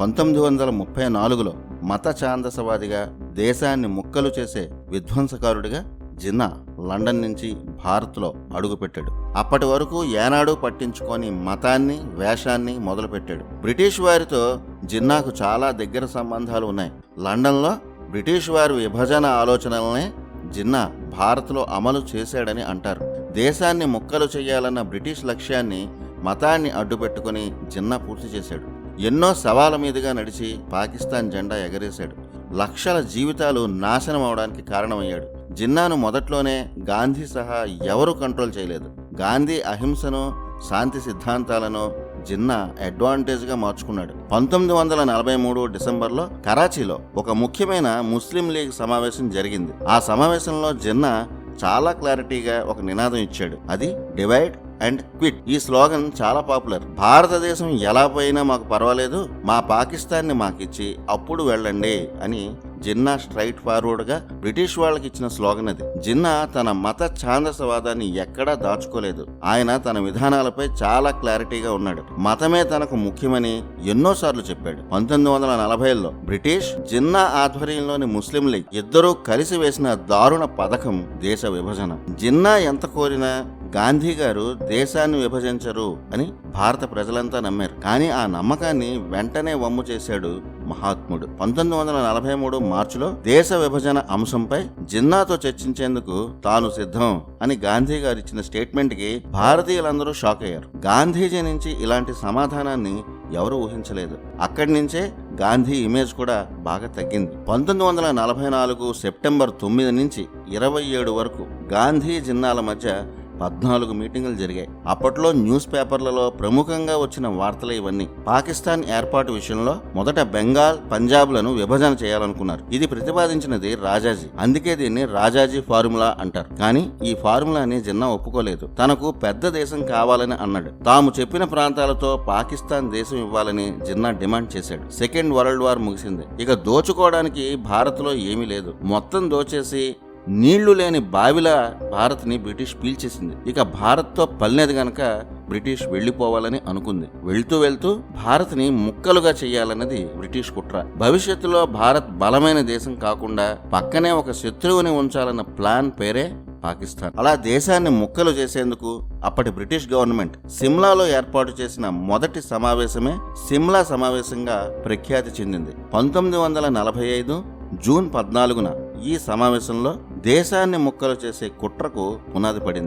1934లో మత ఛాందసవాదిగా దేశాన్ని ముక్కలు చేసే విధ్వంసకారుడిగా జిన్నా లండన్ నుంచి భారత్లో అడుగుపెట్టాడు. అప్పటి వరకు ఏనాడు పట్టించుకొని మతాన్ని వేషాన్ని మొదలుపెట్టాడు. బ్రిటిష్ వారితో జిన్నాకు చాలా దగ్గర సంబంధాలు ఉన్నాయి. లండన్లో బ్రిటిష్ వారి విభజన ఆలోచనలనే జిన్నా భారత్లో అమలు చేశాడని అంటారు. దేశాన్ని ముక్కలు చేయాలన్న బ్రిటిష్ లక్ష్యాన్ని మతాన్ని అడ్డుపెట్టుకుని జిన్నా పూర్తి చేశాడు. ఎన్నో సవాళ్ళ మీదుగా నడిచి పాకిస్తాన్ జెండా ఎగరేశాడు. లక్షల జీవితాలు నాశనం అవడానికి కారణమయ్యాడు. జిన్నాను మొదట్లోనే గాంధీ సహా ఎవరూ కంట్రోల్ చేయలేదు. గాంధీ అహింసను శాంతి సిద్ధాంతాలను జిన్నా అడ్వాంటేజ్గా మార్చుకున్నాడు. 1943 డిసెంబర్లో కరాచీలో ఒక ముఖ్యమైన ముస్లిం లీగ్ సమావేశం జరిగింది. ఆ సమావేశంలో జిన్నా చాలా క్లారిటీగా ఒక నినాదం ఇచ్చాడు. అది డివైడ్ అండ్ క్విట్. ఈ స్లోగన్ చాలా పాపులర్. భారతదేశం ఎలా పోయినా మాకు పర్వాలేదు, మా పాకిస్తాన్ని మాకిచ్చి అప్పుడు వెళ్ళండి అని జిన్నా స్ట్రైట్ ఫార్వర్డ్ గా బ్రిటిష్ వాళ్ళకి ఇచ్చిన స్లోగన్ అది. జిన్నా తన మత ఛాందసవాదాన్ని ఎక్కడా దాచుకోలేదు. ఆయన తన విధానాలపై చాలా క్లారిటీగా ఉన్నాడు. మతమే తనకు ముఖ్యమని ఎన్నోసార్లు చెప్పాడు. 1940లో బ్రిటిష్ జిన్నా ఆధ్వర్యంలోని ముస్లిం లీగ్ ఇద్దరూ కలిసి వేసిన దారుణ పథకం దేశ విభజన. జిన్నా ఎంత కోరినా గాంధీ గారు దేశాన్ని విభజించరు అని భారత ప్రజలంతా నమ్మారు. కానీ ఆ నమ్మకాన్ని వెంటనే వమ్ము చేశాడు మహాత్ముడు. 1943 మార్చిలో దేశ విభజన అంశంపై జిన్నాతో చర్చించేందుకు తాను సిద్ధం అని గాంధీ గారు ఇచ్చిన స్టేట్మెంట్ కి భారతీయులందరూ షాక్ అయ్యారు. గాంధీజీ నుంచి ఇలాంటి సమాధానాన్ని ఎవరు ఊహించలేదు. అక్కడి నుంచే గాంధీ ఇమేజ్ కూడా బాగా తగ్గింది. 1944 సెప్టెంబర్ 9 నుంచి 27 వరకు గాంధీ జిన్నాల మధ్య 14 మీటింగులు జరిగాయి. అప్పట్లో న్యూస్ పేపర్లలో ప్రముఖంగా వచ్చిన వార్తలు ఇవన్నీ. పాకిస్తాన్ ఏర్పాటు విషయంలో మొదట బెంగాల్, పంజాబ్లను విభజన చేయాలనుకున్నారు. ఇది ప్రతిపాదించినది రాజాజీ. అందుకే దీన్ని రాజాజీ ఫార్ములా అంటారు. కానీ ఈ ఫార్ములాని జిన్నా ఒప్పుకోలేదు. తనకు పెద్ద దేశం కావాలని అన్నాడు. తాము చెప్పిన ప్రాంతాలతో పాకిస్తాన్ దేశం ఇవ్వాలని జిన్నా డిమాండ్ చేశాడు. సెకండ్ వరల్డ్ వార్ ముగిసింది. ఇక దోచుకోవడానికి భారత్లో ఏమీ లేదు. మొత్తం దోచేసి నీళ్లు లేని బావిలా భారత్ని బ్రిటిష్ పీల్చేసింది. ఇక భారత్తో పల్లేదు గనక బ్రిటిష్ వెళ్లిపోవాలని అనుకుంది. వెళ్తూ భారత్ని ముక్కలుగా చేయాలన్నది బ్రిటిష్ కుట్ర. భవిష్యత్తులో భారత్ బలమైన దేశం కాకుండా పక్కనే ఒక శత్రువుని ఉంచాలన్న ప్లాన్ పేరే పాకిస్తాన్. అలా దేశాన్ని ముక్కలు చేసేందుకు అప్పటి బ్రిటిష్ గవర్నమెంట్ సిమ్లాలో ఏర్పాటు చేసిన మొదటి సమావేశమే సిమ్లా సమావేశంగా ప్రఖ్యాతి చెందింది. 1945 జూన్ 14న ఈ సమావేశంలో దేశాన్ని ముక్కలు చేసే కుట్రకు పునాది పడింది.